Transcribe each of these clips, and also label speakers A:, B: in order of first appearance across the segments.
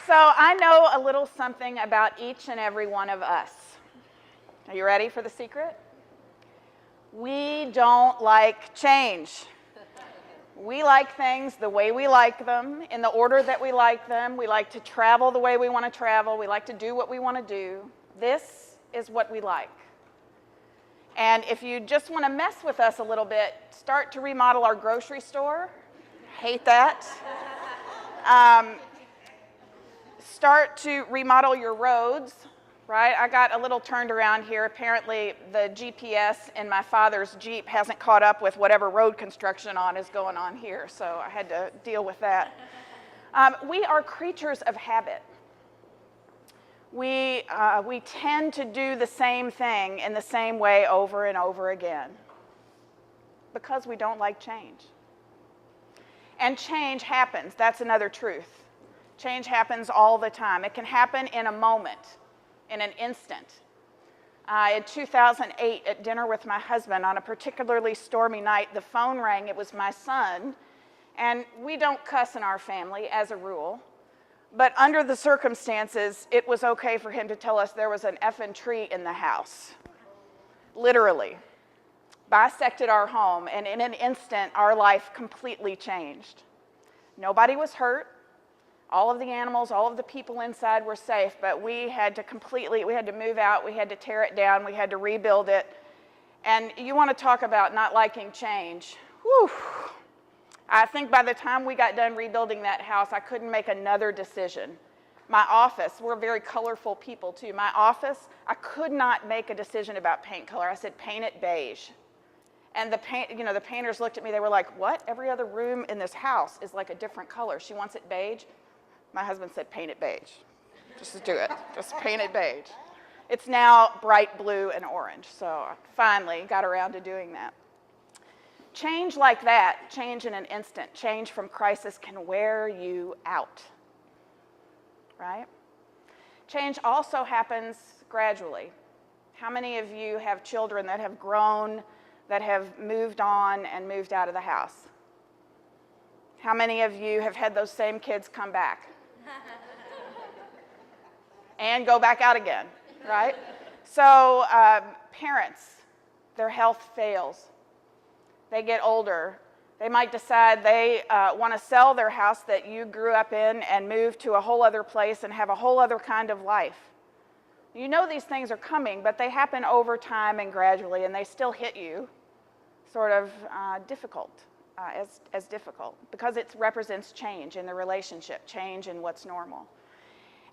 A: So I know a little something about each and every one of us. Are you ready for the secret? We don't like change. We like things the way we like them, in the order that we like them. We like to travel the way we want to travel. We like to do what we want to do. This is what we like. And if you just want to mess with us a little bit, start to remodel our grocery store. Hate that. Start to remodel your roads, right? I got a little turned around here. Apparently, the GPS in my father's Jeep hasn't caught up with whatever road construction is going on here, so I had to deal with that. We are creatures of habit. We tend to do the same thing in the same way over and over again because we don't like change. And change happens. That's another truth. Change happens all the time. It can happen in a moment, in an instant. In 2008, at dinner with my husband, on a particularly stormy night, the phone rang. It was my son. And we don't cuss in our family, as a rule. But under the circumstances, it was okay for him to tell us there was an effing tree in the house. Literally. Bisected our home, and in an instant, our life completely changed. Nobody was hurt. All of the animals, all of the people inside were safe, but we had to move out, we had to tear it down, we had to rebuild it. And you want to talk about not liking change. Whew. I think by the time we got done rebuilding that house, I couldn't make another decision. My office, we're very colorful people too. My office, I could not make a decision about paint color. I said, paint it beige. And the painters looked at me, they were like, what? Every other room in this house is like a different color. She wants it beige. My husband said, paint it beige. Just do it. Just paint it beige. It's now bright blue and orange. So I finally got around to doing that. Change like that, change in an instant, change from crisis can wear you out, right? Change also happens gradually. How many of you have children that have grown, that have moved on and moved out of the house? How many of you have had those same kids come back? And go back out again, right? So parents, their health fails. They get older. They might decide they want to sell their house that you grew up in and move to a whole other place and have a whole other kind of life. You know these things are coming, but they happen over time and gradually, and they still hit you sort of difficult, as difficult, because it represents change in the relationship, change in what's normal.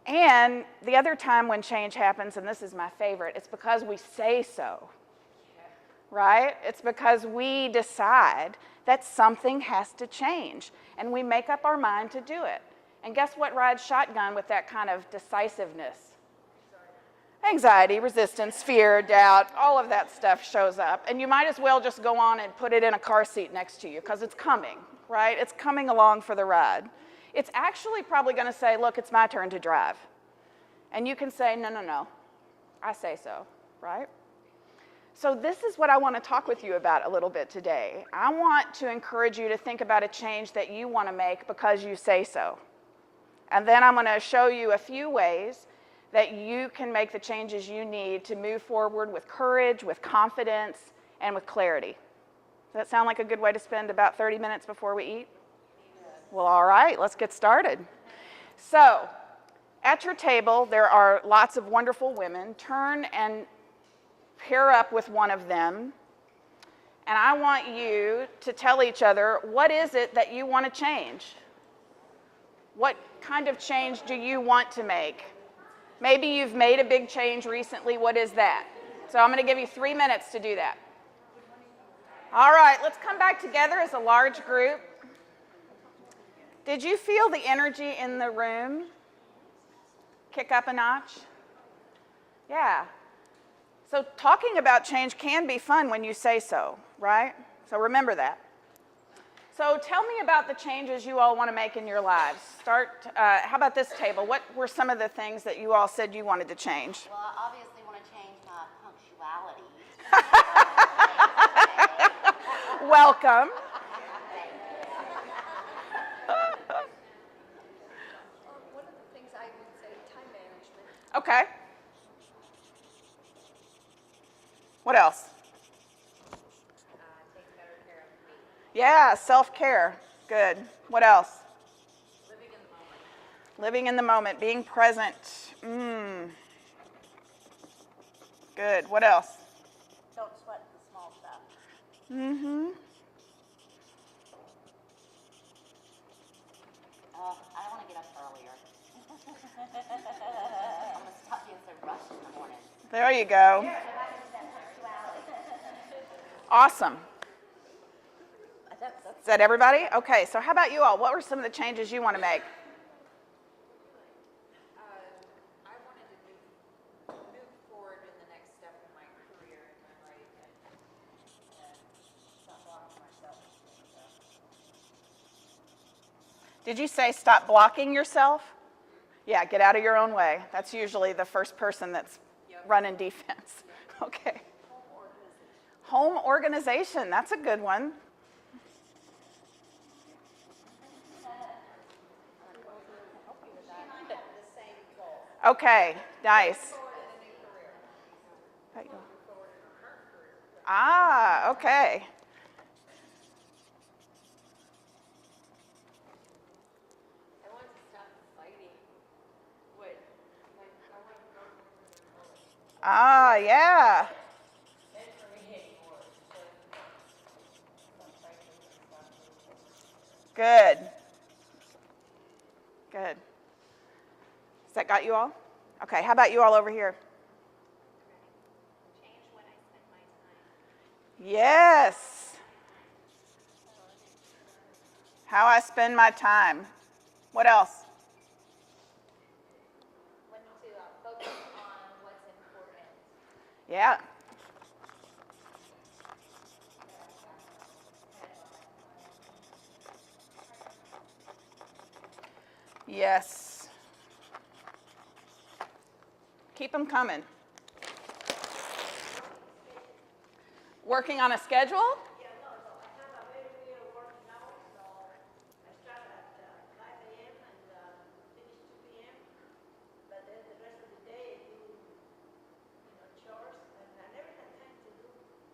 A: And the other time when change happens, and this is my favorite, it's because we say so, right? It's because we decide that something has to change, and we make up our mind to do it. And guess what rides shotgun with that kind of decisiveness? Anxiety, resistance, fear, doubt, all of that stuff shows up. And you might as well just go on and put it in a car seat next to you, because it's coming, right? It's coming along for the ride. It's actually probably going to say, look, it's my turn to drive. And you can say, no, no, no, I say so, right? So this is what I want to talk with you about a little bit today. I want to encourage you to think about a change that you want to make because you say so. And then I'm going to show you a few ways that you can make the changes you need to move forward with courage, with confidence, and with clarity. Does that sound like a good way to spend about 30 minutes before we eat? Well, all right, let's get started. So, at your table, there are lots of wonderful women. Turn and pair up with one of them, and I want you to tell each other, what is it that you want to change? What kind of change do you want to make? Maybe you've made a big change recently. What is that? So I'm going to give you 3 minutes to do that. All right, let's come back together as a large group. Did you feel the energy in the room kick up a notch? Yeah. So talking about change can be fun when you say so, right? So remember that. So tell me about the changes you all want to make in your lives. How about this table? What were some of the things that you all said you wanted to change?
B: Well, I obviously want to change my punctuality.
A: Welcome.
C: One of the things I
A: Okay. What else?
C: Take better care of me.
A: Yeah, self-care. Good. What else?
C: Living in the moment.
A: Living in the moment, being present. Good. What else?
B: Don't sweat the small stuff. I want to get up earlier. I'm going to stop being so rushed in the morning.
A: There you go. Awesome. Is that everybody? Okay, so how about you all? What were some of the changes you want to make?
C: I wanted to move forward in the next step in my career in my life and stop blocking myself.
A: Did you say stop blocking yourself? Yeah, get out of your own way. That's usually the first person that's running defense. Okay. Home organization, that's a good one. Okay, nice. Ah, okay.
C: I want to stop fighting what, like, I want to go to the
A: Ah, yeah.
C: and for me anymore. Stop fighting and stuff.
A: Good. Good. Has that got you all? Okay, how about you all over here?
B: Change when I spend my time.
A: Yes. How I spend my time. What else?
B: When to focus on what's important.
A: Yeah. Yes. Keep them coming. Working on a schedule?
D: Yeah, no, so I have a very weird working hours, so I start at 5 a.m. and finish 2 p.m. But then the rest of the day I do, chores, and I never had time to do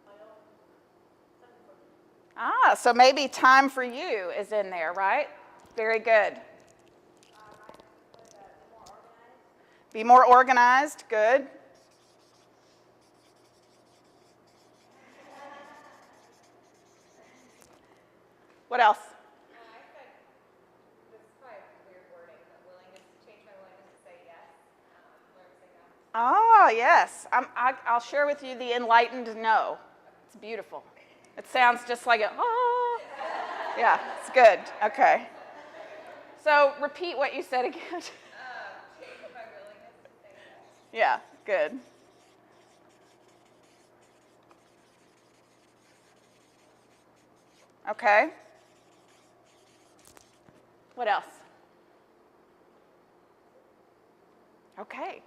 D: my own something for me.
A: Ah, so maybe time for you is in there, right? Very good. Be more organized. Good. What else?
C: I said, this is probably weird wording, but change my willingness to say yes, learn to say no.
A: Ah, yes. I'll share with you the enlightened no. It's beautiful. It sounds just like a, ah. Yeah, it's good. Okay. So repeat what you said again.
C: Change my willingness to say yes.
A: Yeah, good. Okay. What else? Okay.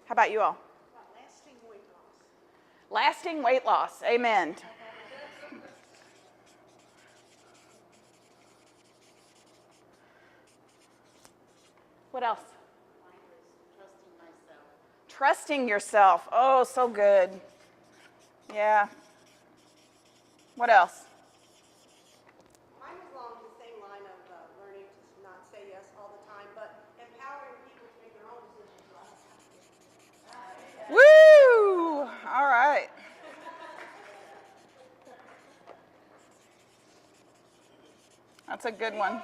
A: How about you all?
D: Lasting weight loss.
A: Lasting weight loss. Amen. What else?
B: Mine was trusting myself.
A: Trusting yourself. Oh, so good. Yeah. What else?
E: Mine is along the same line of learning to not say yes all the time, but empowering people to make their own decisions. So I don't have to.
A: Woo! All right. That's a good one.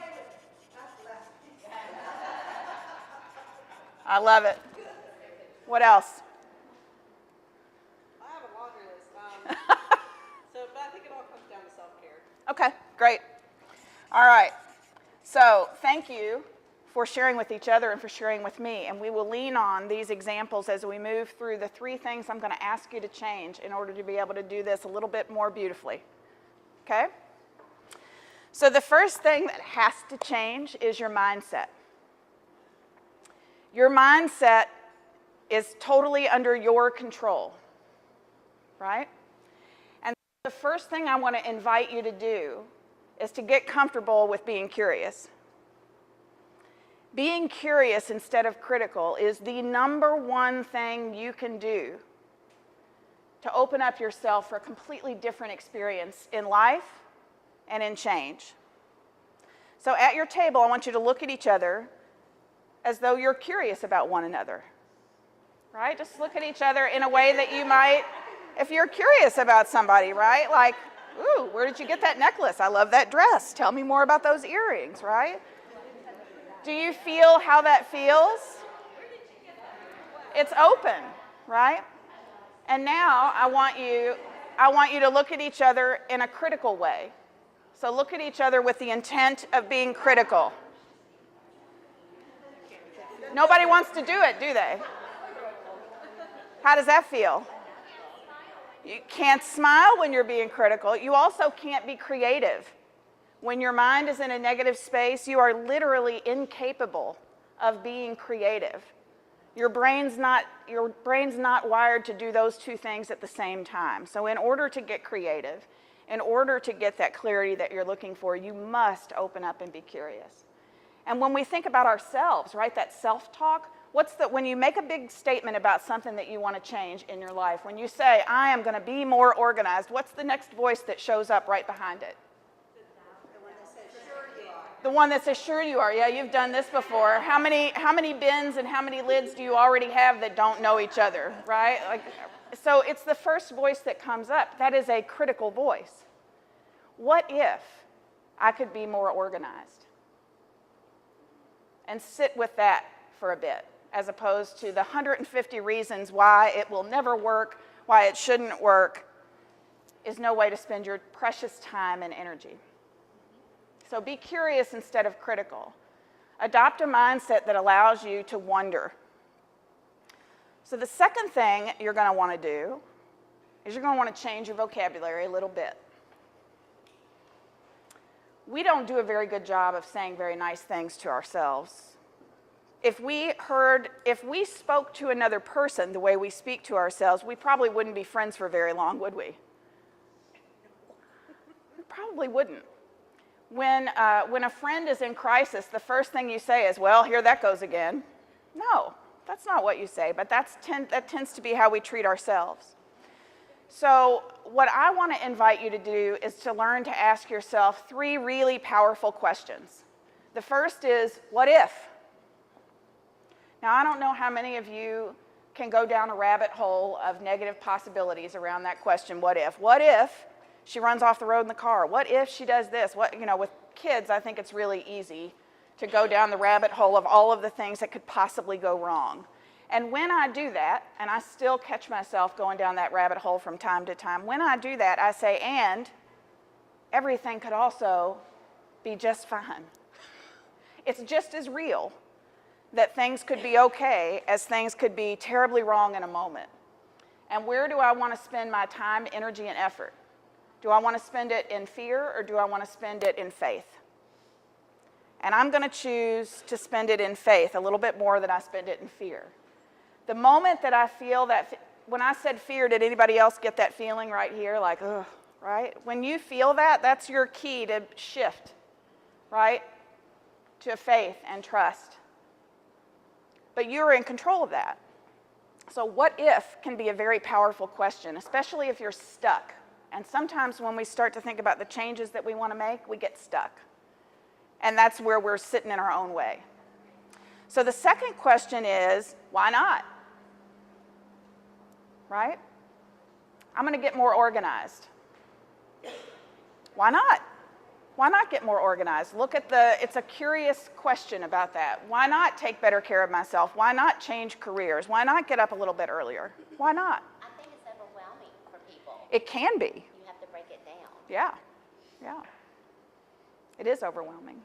A: I love it. What else?
E: I have a laundry list. But I think it all comes down to self-care.
A: Okay, great. All right. So thank you for sharing with each other and for sharing with me. And we will lean on these examples as we move through the 3 things I'm going to ask you to change in order to be able to do this a little bit more beautifully. Okay? So the first thing that has to change is your mindset. Your mindset is totally under your control, right? And the first thing I want to invite you to do is to get comfortable with being curious. Being curious instead of critical is the number one thing you can do to open up yourself for a completely different experience in life and in change. So at your table, I want you to look at each other as though you're curious about one another, right? Just look at each other in a way that you might, if you're curious about somebody, right? Like, ooh, where did you get that necklace? I love that dress. Tell me more about those earrings, right? Do you feel how that feels? It's open, right? And now I want you to look at each other in a critical way. So look at each other with the intent of being critical. Nobody wants to do it, do they? How does that feel? You can't smile when you're being critical. You also can't be creative. When your mind is in a negative space, you are literally incapable of being creative. Your brain's not wired to do those two things at the same time. So in order to get creative, in order to get that clarity that you're looking for, you must open up and be curious. And when we think about ourselves, right, that self-talk, when you make a big statement about something that you want to change in your life, when you say, I am going to be more organized, what's the next voice that shows up right behind it? The one that says, sure you are. Yeah, you've done this before. How many bins and how many lids do you already have that don't know each other, right? So it's the first voice that comes up. That is a critical voice. What if I could be more organized? And sit with that for a bit, as opposed to the 150 reasons why it will never work, why it shouldn't work, is no way to spend your precious time and energy. So be curious instead of critical. Adopt a mindset that allows you to wonder. So the second thing you're going to want to do is you're going to want to change your vocabulary a little bit. We don't do a very good job of saying very nice things to ourselves. If we spoke to another person the way we speak to ourselves, we probably wouldn't be friends for very long, would we? We probably wouldn't. When a friend is in crisis, the first thing you say is, well, here that goes again. No, that's not what you say, but that tends to be how we treat ourselves. So what I want to invite you to do is to learn to ask yourself 3 really powerful questions. The first is, what if? Now, I don't know how many of you can go down a rabbit hole of negative possibilities around that question, what if? What if she runs off the road in the car? What if she does this? With kids, I think it's really easy to go down the rabbit hole of all of the things that could possibly go wrong. And when I do that, and I still catch myself going down that rabbit hole from time to time, when I do that, I say, and everything could also be just fine. It's just as real that things could be okay as things could be terribly wrong in a moment. And where do I want to spend my time, energy, and effort? Do I want to spend it in fear, or do I want to spend it in faith? And I'm going to choose to spend it in faith a little bit more than I spend it in fear. The moment that I feel that, when I said fear, did anybody else get that feeling right here? Like, ugh, right? When you feel that, that's your key to shift, right? To faith and trust. But you're in control of that. So what if can be a very powerful question, especially if you're stuck. And sometimes when we start to think about the changes that we want to make, we get stuck. And that's where we're sitting in our own way. So the second question is, why not? Right? I'm going to get more organized. Why not? Why not get more organized? It's a curious question about that. Why not take better care of myself? Why not change careers? Why not get up a little bit earlier? Why not?
B: I think it's overwhelming for people.
A: It can be.
B: You have to break it down.
A: Yeah. It is overwhelming.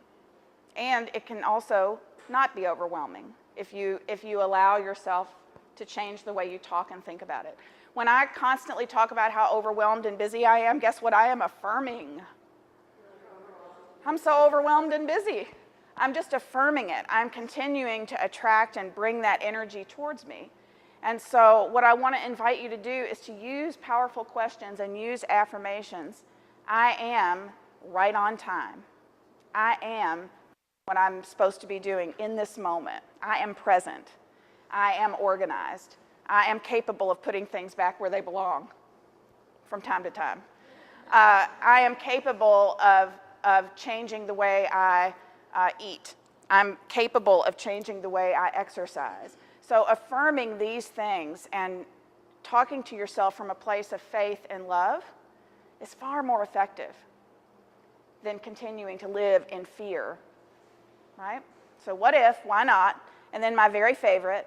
A: And it can also not be overwhelming if you allow yourself to change the way you talk and think about it. When I constantly talk about how overwhelmed and busy I am, guess what I am affirming? I'm so overwhelmed and busy. I'm just affirming it. I'm continuing to attract and bring that energy towards me. And so what I want to invite you to do is to use powerful questions and use affirmations. I am right on time. I am what I'm supposed to be doing in this moment. I am present. I am organized. I am capable of putting things back where they belong from time to time. I am capable of changing the way I eat. I'm capable of changing the way I exercise. So affirming these things and talking to yourself from a place of faith and love is far more effective than continuing to live in fear, right? So what if, why not? And then my very favorite,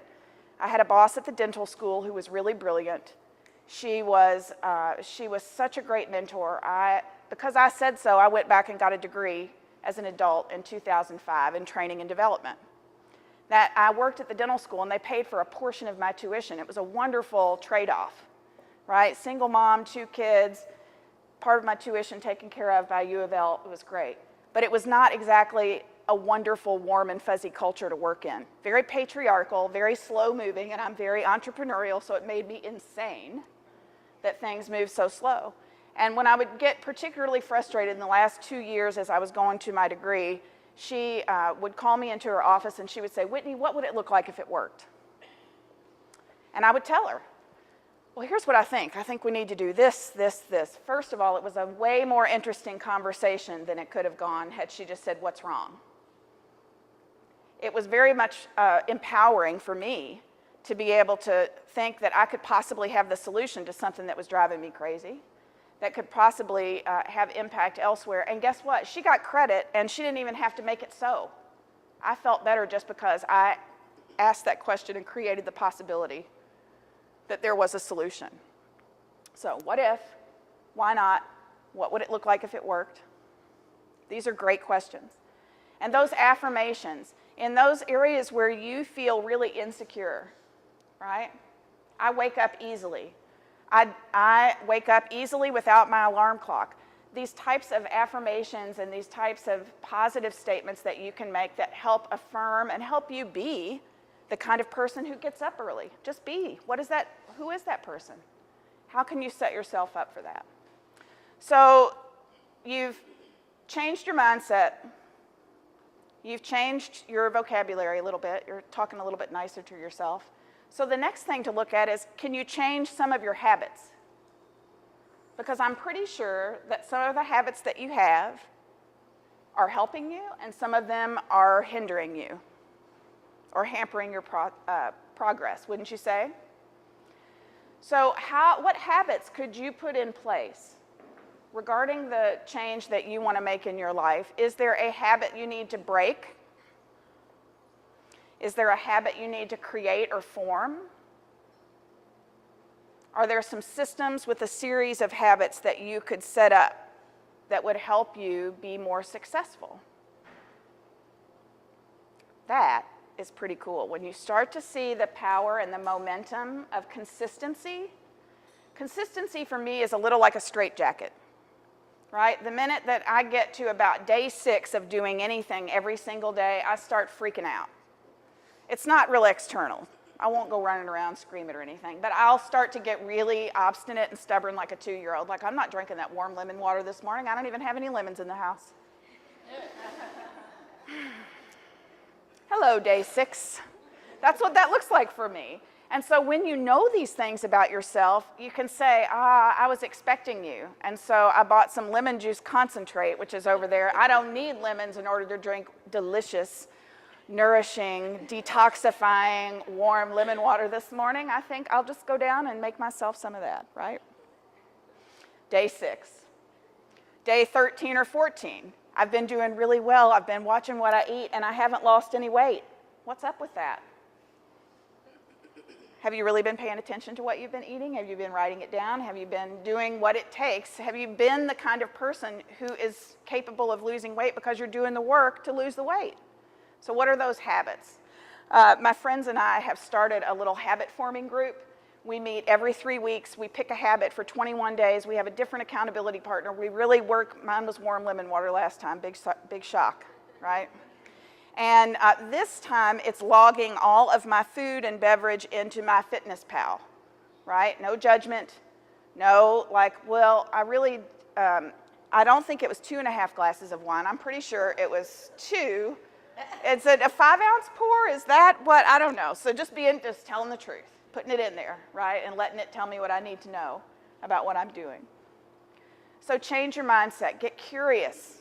A: I had a boss at the dental school who was really brilliant. She was such a great mentor. Because I said so, I went back and got a degree as an adult in 2005 in training and development. That I worked at the dental school and they paid for a portion of my tuition. It was a wonderful trade-off, right? Single mom, 2 kids, part of my tuition taken care of by U of L. It was great. But it was not exactly a wonderful, warm and fuzzy culture to work in. Very patriarchal, very slow moving, and I'm very entrepreneurial, so it made me insane that things move so slow. And when I would get particularly frustrated in the last 2 years as I was going to my degree, she would call me into her office and she would say, "Whitney, what would it look like if it worked?" And I would tell her, "Well, here's what I think. I think we need to do this, this, this." First of all, it was a way more interesting conversation than it could have gone had she just said, "What's wrong?" It was very much empowering for me to be able to think that I could possibly have the solution to something that was driving me crazy, that could possibly have impact elsewhere. And guess what? She got credit, and she didn't even have to make it so. I felt better just because I asked that question and created the possibility that there was a solution. So what if? Why not? What would it look like if it worked? These are great questions. And those affirmations, in those areas where you feel really insecure, right? I wake up easily. I wake up easily without my alarm clock. These types of affirmations and these types of positive statements that you can make that help affirm and help you be the kind of person who gets up early. Just be. What is that? Who is that person? How can you set yourself up for that? So you've changed your mindset. You've changed your vocabulary a little bit. You're talking a little bit nicer to yourself. So the next thing to look at is, can you change some of your habits? Because I'm pretty sure that some of the habits that you have are helping you, and some of them are hindering you or hampering your progress, wouldn't you say? So what habits could you put in place regarding the change that you want to make in your life? Is there a habit you need to break? Is there a habit you need to create or form? Are there some systems with a series of habits that you could set up that would help you be more successful? That is pretty cool. When you start to see the power and the momentum of consistency, consistency for me is a little like a straitjacket, right? The minute that I get to about day 6 of doing anything every single day, I start freaking out. It's not real external. I won't go running around screaming or anything, but I'll start to get really obstinate and stubborn like a 2-year-old. Like, I'm not drinking that warm lemon water this morning. I don't even have any lemons in the house. Hello, day 6. That's what that looks like for me. And so when you know these things about yourself, you can say, I was expecting you. And so I bought some lemon juice concentrate, which is over there. I don't need lemons in order to drink delicious, nourishing, detoxifying, warm lemon water this morning. I think I'll just go down and make myself some of that, right? Day 6. Day 13 or 14. I've been doing really well. I've been watching what I eat, and I haven't lost any weight. What's up with that? Have you really been paying attention to what you've been eating? Have you been writing it down? Have you been doing what it takes? Have you been the kind of person who is capable of losing weight because you're doing the work to lose the weight? So what are those habits? My friends and I have started a little habit forming group. We meet every 3 weeks. We pick a habit for 21 days. We have a different accountability partner. We really work. Mine was warm lemon water last time. Big shock, right? And this time, it's logging all of my food and beverage into my MyFitnessPal, right? No judgment. No, like, well, I don't think it was 2.5 glasses of wine. I'm pretty sure it was 2, Is it a 5-ounce pour? Is that what? I don't know. So just telling the truth, putting it in there, right? And letting it tell me what I need to know about what I'm doing. So change your mindset. Get curious.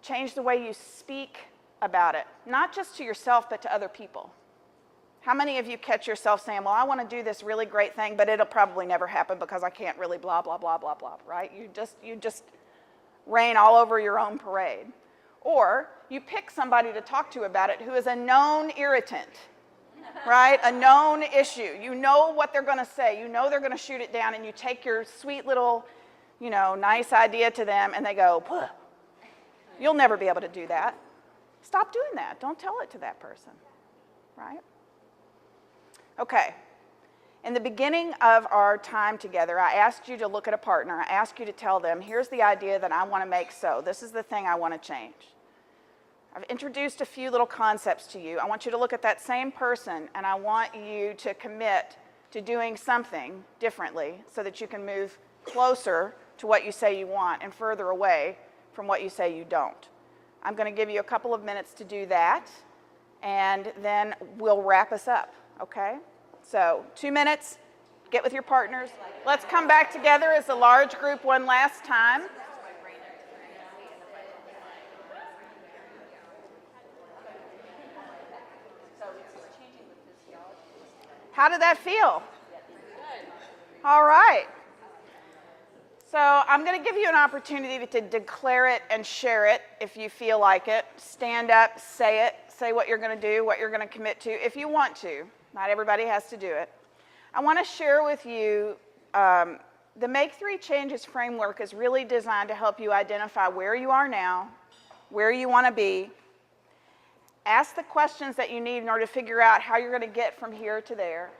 A: Change the way you speak about it, not just to yourself, but to other people. How many of you catch yourself saying, well, I want to do this really great thing, but it'll probably never happen because I can't really blah, blah, blah, blah, blah, right? You just rain all over your own parade. Or you pick somebody to talk to about it who is a known irritant, right? A known issue. You know what they're going to say. You know they're going to shoot it down, and you take your sweet little, nice idea to them, and they go, "Puh. You'll never be able to do that." Stop doing that. Don't tell it to that person, right? Okay. In the beginning of our time together, I asked you to look at a partner. I asked you to tell them, here's the idea that I want to make so. This is the thing I want to change. I've introduced a few little concepts to you. I want you to look at that same person, and I want you to commit to doing something differently so that you can move closer to what you say you want and further away from what you say you don't. I'm going to give you a couple of minutes to do that, and then we'll wrap us up, okay? So 2 minutes, get with your partners. Let's come back together as a large group one last time. How did that feel? All right. So I'm going to give you an opportunity to declare it and share it if you feel like it. Stand up, say it, say what you're going to do, what you're going to commit to, if you want to. Not everybody has to do it. I want to share with you the Make 3 Changes framework is really designed to help you identify where you are now, where you want to be, ask the questions that you need in order to figure out how you're going to get from here to there,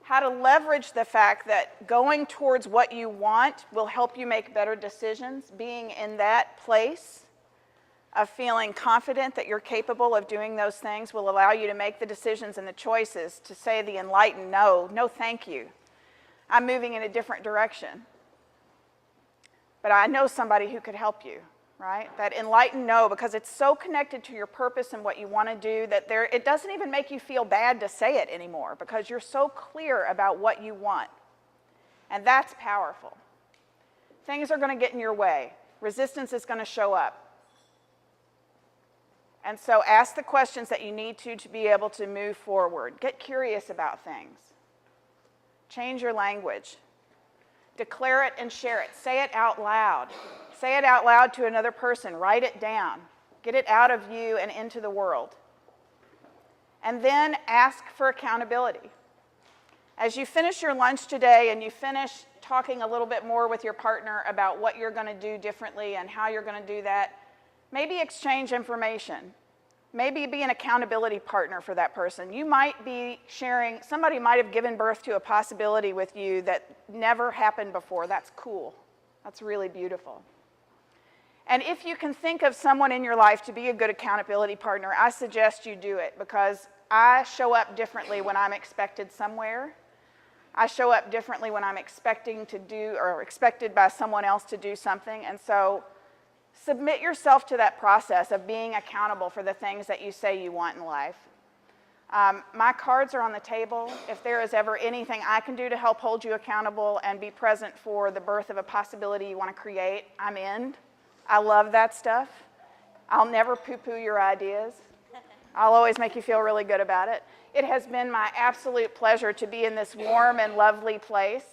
A: how to leverage the fact that going towards what you want will help you make better decisions, being in that place of feeling confident that you're capable of doing those things will allow you to make the decisions and the choices to say the enlightened no thank you. I'm moving in a different direction. But I know somebody who could help you, right? That enlightened no, because it's so connected to your purpose and what you want to do that it doesn't even make you feel bad to say it anymore because you're so clear about what you want. And that's powerful. Things are going to get in your way. Resistance is going to show up. And so ask the questions that you need to be able to move forward. Get curious about things. Change your language. Declare it and share it. Say it out loud. Say it out loud to another person. Write it down. Get it out of you and into the world. And then ask for accountability. As you finish your lunch today and you finish talking a little bit more with your partner about what you're going to do differently and how you're going to do that, maybe exchange information. Maybe be an accountability partner for that person. You might be sharing, somebody might have given birth to a possibility with you that never happened before. That's cool. That's really beautiful. And if you can think of someone in your life to be a good accountability partner, I suggest you do it because I show up differently when I'm expected somewhere. I show up differently when I'm expecting to do or expected by someone else to do something. And so submit yourself to that process of being accountable for the things that you say you want in life. My cards are on the table. If there is ever anything I can do to help hold you accountable and be present for the birth of a possibility you want to create, I'm in. I love that stuff. I'll never poo-poo your ideas. I'll always make you feel really good about it. It has been my absolute pleasure to be in this warm and lovely place.